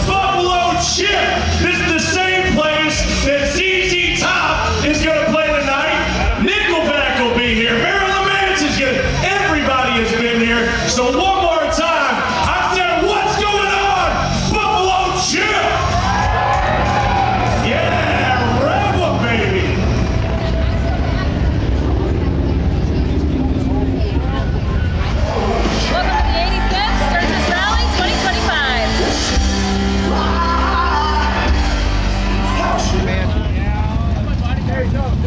Buffalo Chip! This is the same place that ZZ Top is going to play tonight. Nickelback will be here. Marilyn Manson's going to. Everybody has been here. So one more time, I said, what's going on? Buffalo Chip! Yeah, Rebel, baby! Welcome to the 85th Sturgis Rally 2025.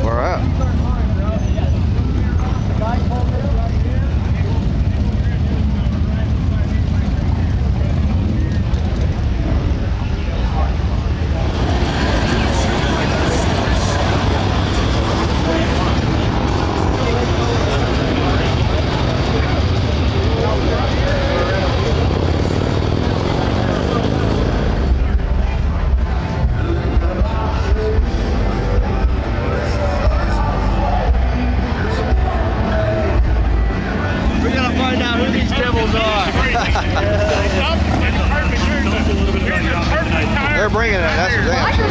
Where at? We're gonna find out who these devils are. They're bringing it. That's for damn sure.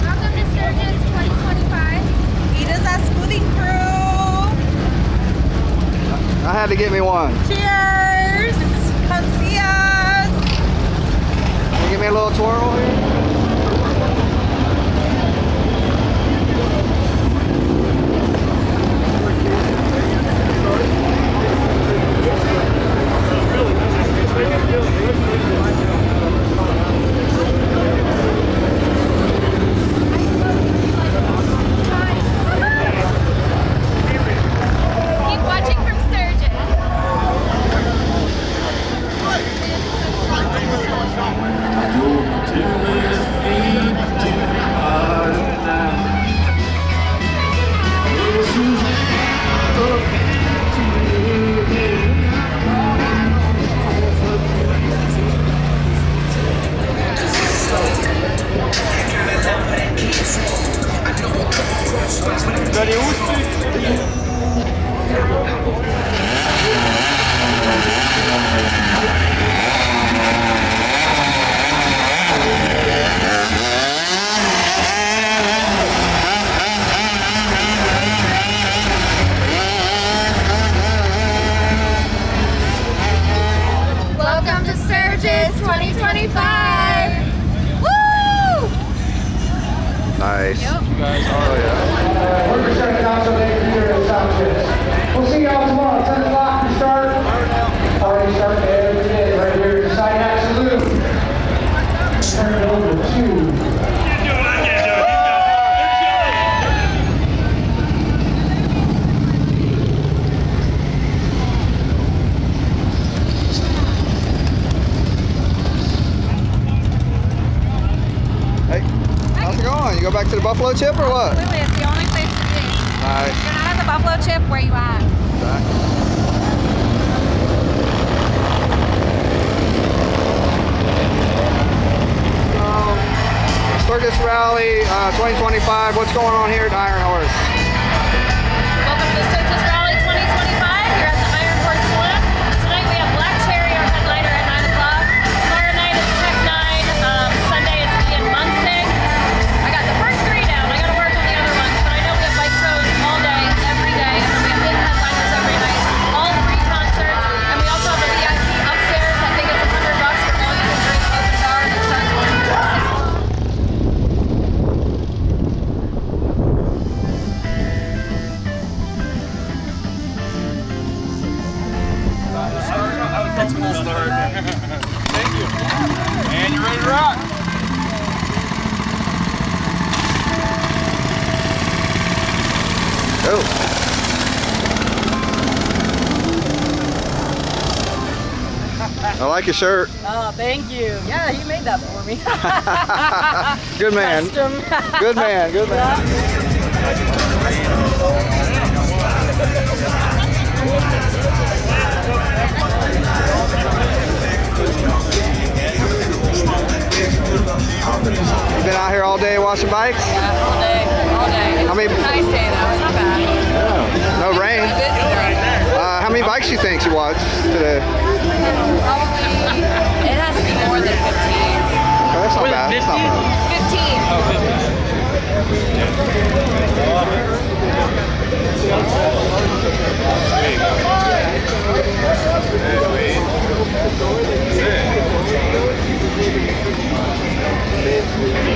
Welcome to Sturgis 2025. Eat us our smoothie crew. I had to get me one. Cheers. Come see us. Can you give me a little twirl here? Keep watching from Sturgis. Welcome to Sturgis 2025. Woo! Nice. Yep. Oh yeah. We're just checking out some here at Sturgis. We'll see y'all tomorrow, 10 o'clock to start. Already started every day right here at the side absolute. Turn it over to Hey, how's it going? You go back to the Buffalo Chip or what? Absolutely, it's the only place to be. Nice. You're not at the Buffalo Chip, where you at? Exactly. Rally 2025. What's going on here at Iron Horse? Welcome to the Sturgis Rally 2025 here at the Iron Horse Saloon. Tonight we have Black Cherry, our headliner, at 9 o'clock. Tomorrow night is Tech 9. Sunday is Ian Munsing. I got the first 3 down. I got to work on the other ones, but I know we have bike shows all day, every day, and then we have big headliners every night. All free concerts, and we also have a VIP upstairs. I think it's $100 for all you can drink open bar that starts at 6. That's a cool start. Thank you. And you're ready to rock. Oh. I like your shirt. Oh, thank you. Yeah, you made that for me. Good man. Custom. Good man. Good man. You been out here all day watching bikes? Yeah, all day, all day. It's How many- a nice day though. It's not bad. Yeah. No rain. Busy though. How many bikes do you think you watched today? Probably. It has to be more than 15. Oh, that's not bad. That's not bad. 15.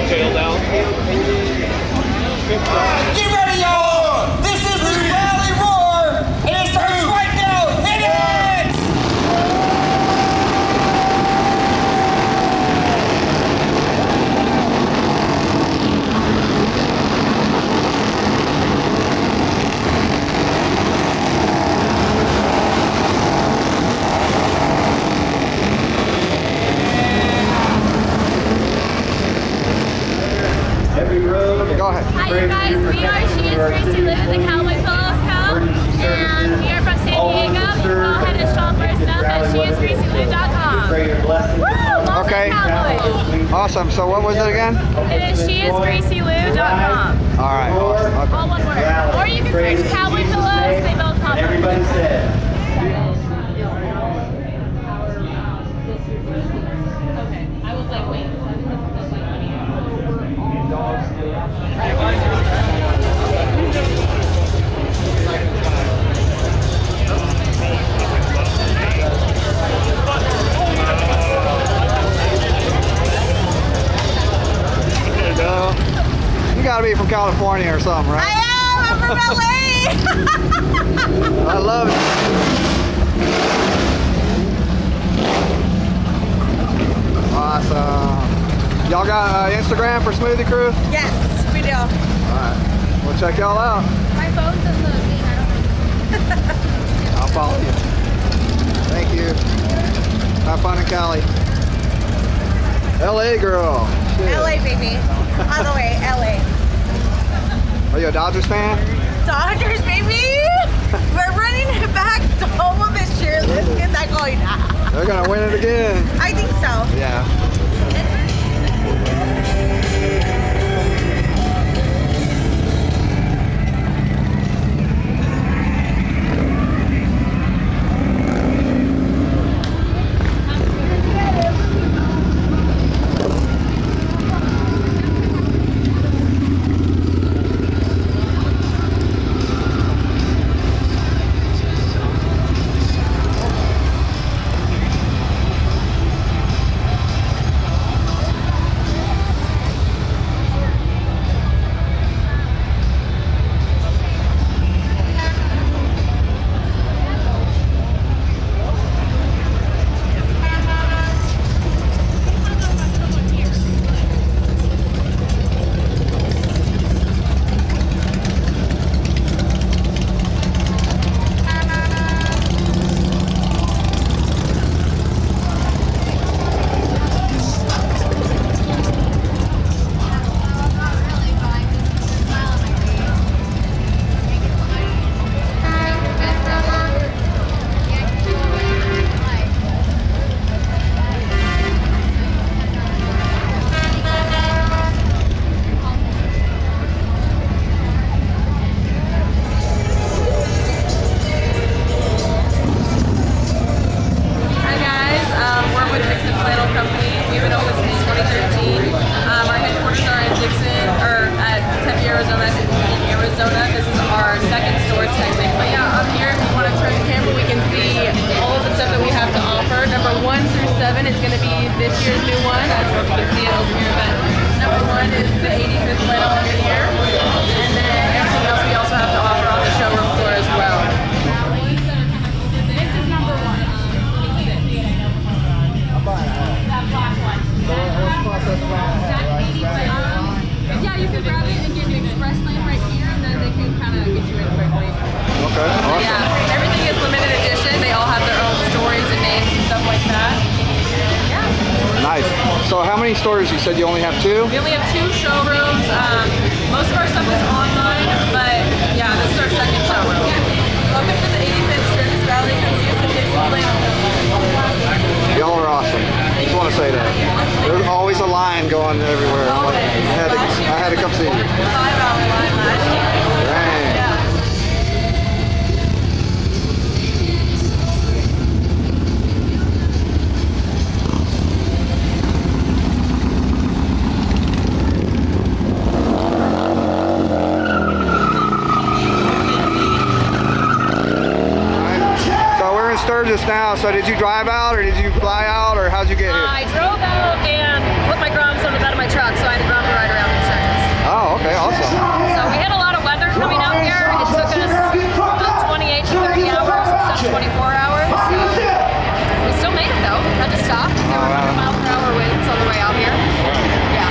Tail down. Get ready, y'all! This is the Rally Roar, and it starts right now! Hit it! Go ahead. Hi, you guys. She is Gracie Lou, the Cowboy Pillows Co. And we are from San Diego. You can go ahead and shop our stuff at sheisgracieLou.com. Woo! Okay. Cowboys. Awesome. So what was it again? It is sheisgracieLou.com. All right. Awesome. Okay. All one word. Or you can search Cowboy Pillows. They both pop up. Everybody said. Okay. I was like, wait. You gotta be from California or something, right? I'm from LA. I love it. Awesome. Y'all got Instagram for Smoothie Crew? Yes, we do. Alright. We'll check y'all out. My phone's in the thing. I don't I'll follow you. Thank you. Have fun in Cali. LA girl. Shit. LA, baby. All the way, LA. Are you a Dodgers fan? Dodgers, baby. We're running it back to home this year. Let's get that going. They're gonna win it again. I think so. Yeah. is going to be this year's new one. I don't know if you can see it over here, but number 1 is the 85th flannel of the year. And then everything else we also have to offer on the showroom floor as well. This is number 1. That black one. Yeah, you can grab it and get an express lane right here, and then they can kind of get you in quickly. Okay, awesome. Yeah, everything is limited edition. They all have their own stories and names and stuff like that. Yeah. Nice. So how many stores? You said you only have 2? We only have 2 showrooms. Most of our stuff is online, but yeah, this is our second showroom. Welcome to the 85th Sturgis Rally. Come see us at Dixxon Flannel. Y'all are awesome. Just want to say that. There's always a line going everywhere. I had to come see you. 5-hour line last year. Dang. Yeah. So we're in Sturgis now. So did you drive out or did you fly out or how'd you get here? I drove out and put my groms on the bed of my truck, so I had to grom to ride around in Sturgis. Oh, okay, awesome. So we had a lot of weather coming out here. It took us about 28 to 30 hours instead of 24 hours. We still made it though. Had to stop. There were 100 mile per hour winds on the way out here. Yeah.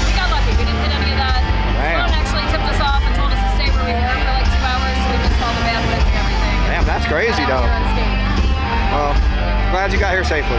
We got lucky. We didn't hit any of that. Damn. Someone actually tipped us off and told us to stay where we were for like 2 hours. So we missed all the bad winds and everything. Damn, that's crazy Got out though. here unscathed. Well, glad you got here safely.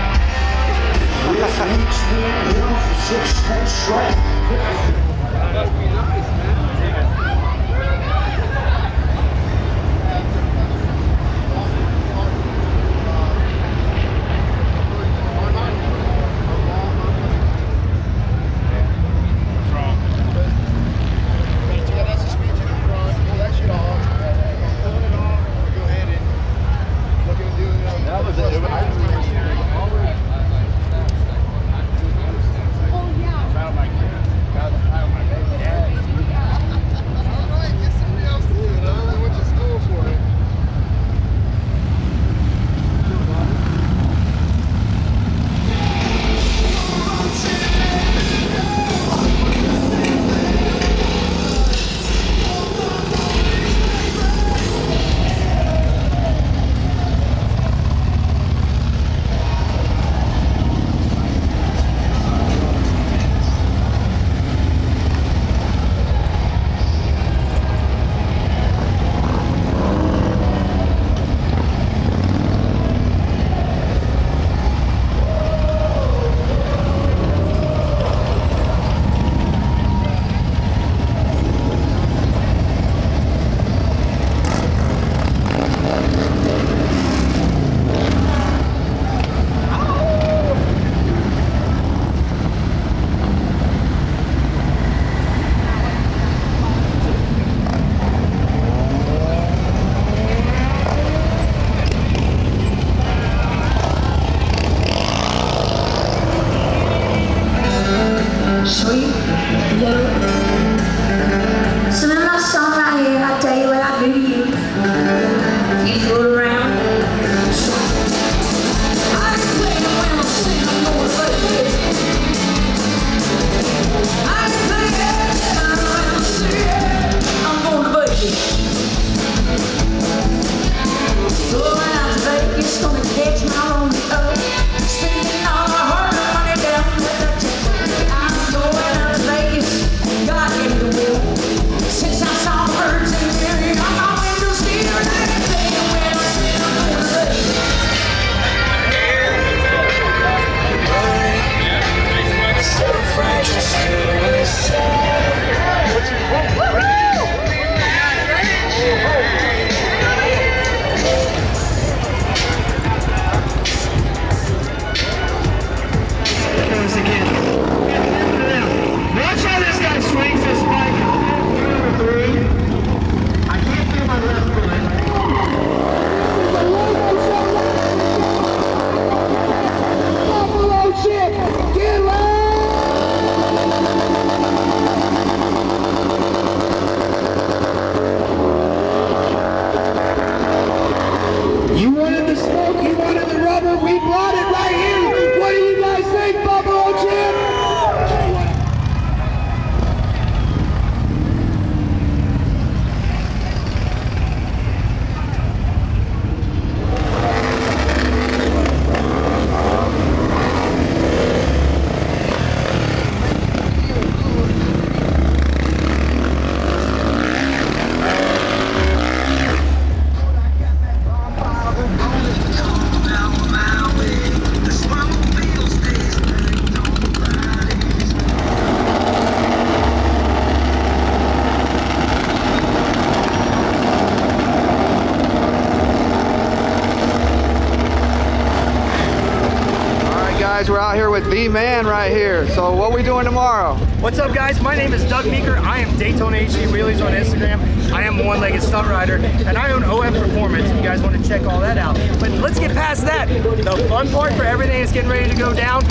guys, we're out here with the man right here. So what are we doing tomorrow? What's up, guys? My name is Doug Meeker. I am Daytona HD Wheelies on Instagram. I am a one-legged stunt rider, and I own OF Performance. If you guys want to check all that out. But let's get past that. The fun part for everything that's getting ready to go down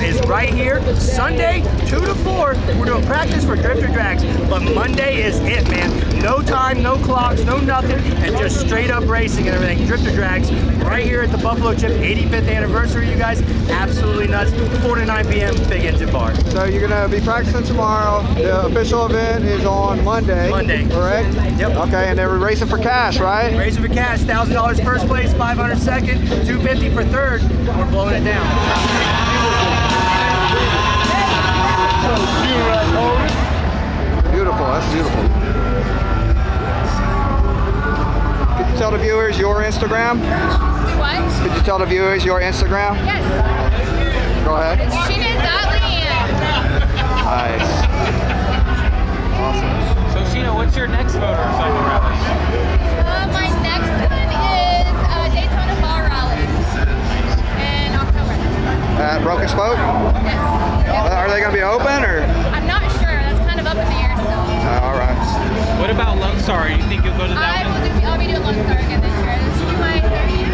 is right here. Sunday, 2 to 4, we're doing practice for drifter drags. But Monday is it, man. No time, no clocks, no nothing, and just straight up racing and everything. Drifter drags right here at the Buffalo Chip 85th anniversary, you guys. Absolutely nuts. 4 to 9 p.m. Big Engine Bar. So you're gonna be practicing tomorrow. The official event is on Monday. Monday. Correct? Yep. Okay, and they're racing for cash, right? Racing for cash, $1,000 first place, $500 second, $250 for third. We're blowing it down. Beautiful, that's beautiful. Could you tell the viewers your Instagram? Do what? Could you tell the viewers your Instagram? Yes. Go ahead. Sheena.Leanne. Nice. Awesome. So Sheena, what's your next motorcycle rally? My next one is Daytona Fall Rally in October. At Broken Spoke? Yes. Are they gonna be open or? I'm not sure. That's kind of up in the air still. All right. What about Lone Star? You think you'll go to that one? I'll be doing Lone Star again this year. This will be my third year.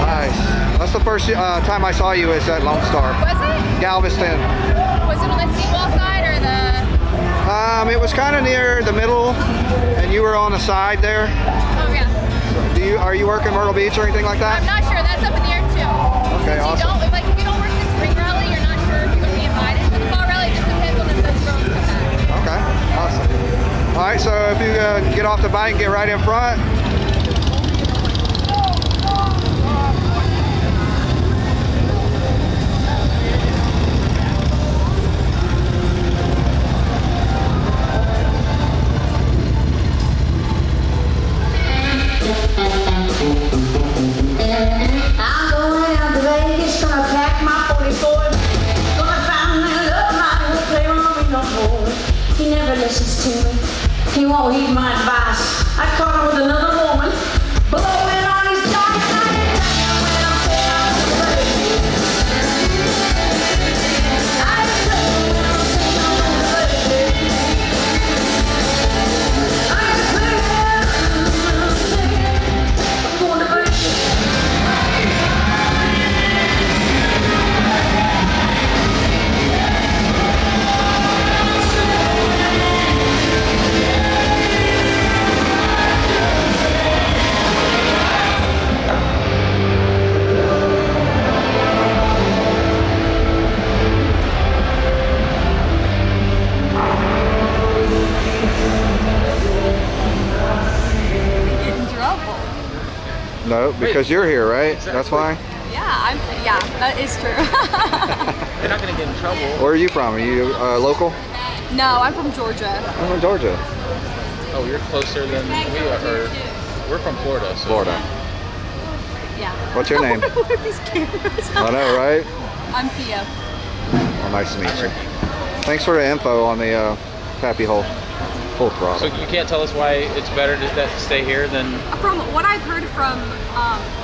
Nice. That's the first time I saw you is at Lone Star. Was it? Galveston. Was it on the seawall side or the? It was kind of near the middle, and you were on the side there. Oh yeah. Are you working Myrtle Beach or anything like that? I'm not sure. That's up in the air too. Okay, Since awesome. if you don't work the spring rally, you're not sure if you're going to be invited. But the fall rally just depends on if those girls come back. Okay, awesome. All right, so if you get off the bike and get right in front. I'm going out to Vegas, gonna pack my 44. Gonna find that love line, won't play around me no more. He never listens to me, he won't heed my advice. I caught him with another woman, blowing on his dark side of town when I'm saying I'm crazy. I'm crazy when I'm saying I'm crazy. I'm crazy when I'm saying I'm going to Vegas. In trouble. No, because you're here, right? That's why. Yeah, that is true. You're not gonna get in trouble. Where are you from? Are you local? No, I'm from Georgia. I'm from Georgia. Oh, you're closer than we are. We're from Florida. So. Florida. Yeah. What's your name? These cameras. I know, right? I'm Pia. Well, nice to meet you. Thanks for the info on the Pappy Hole. Full So throttle. you can't tell us why it's better to stay here than. From what I've heard from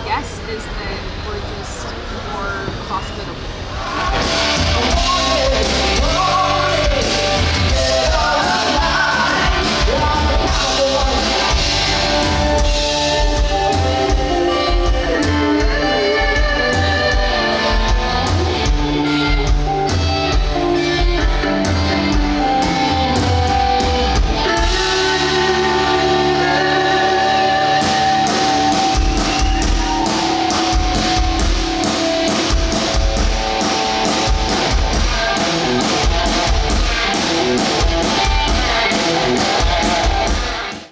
guests is that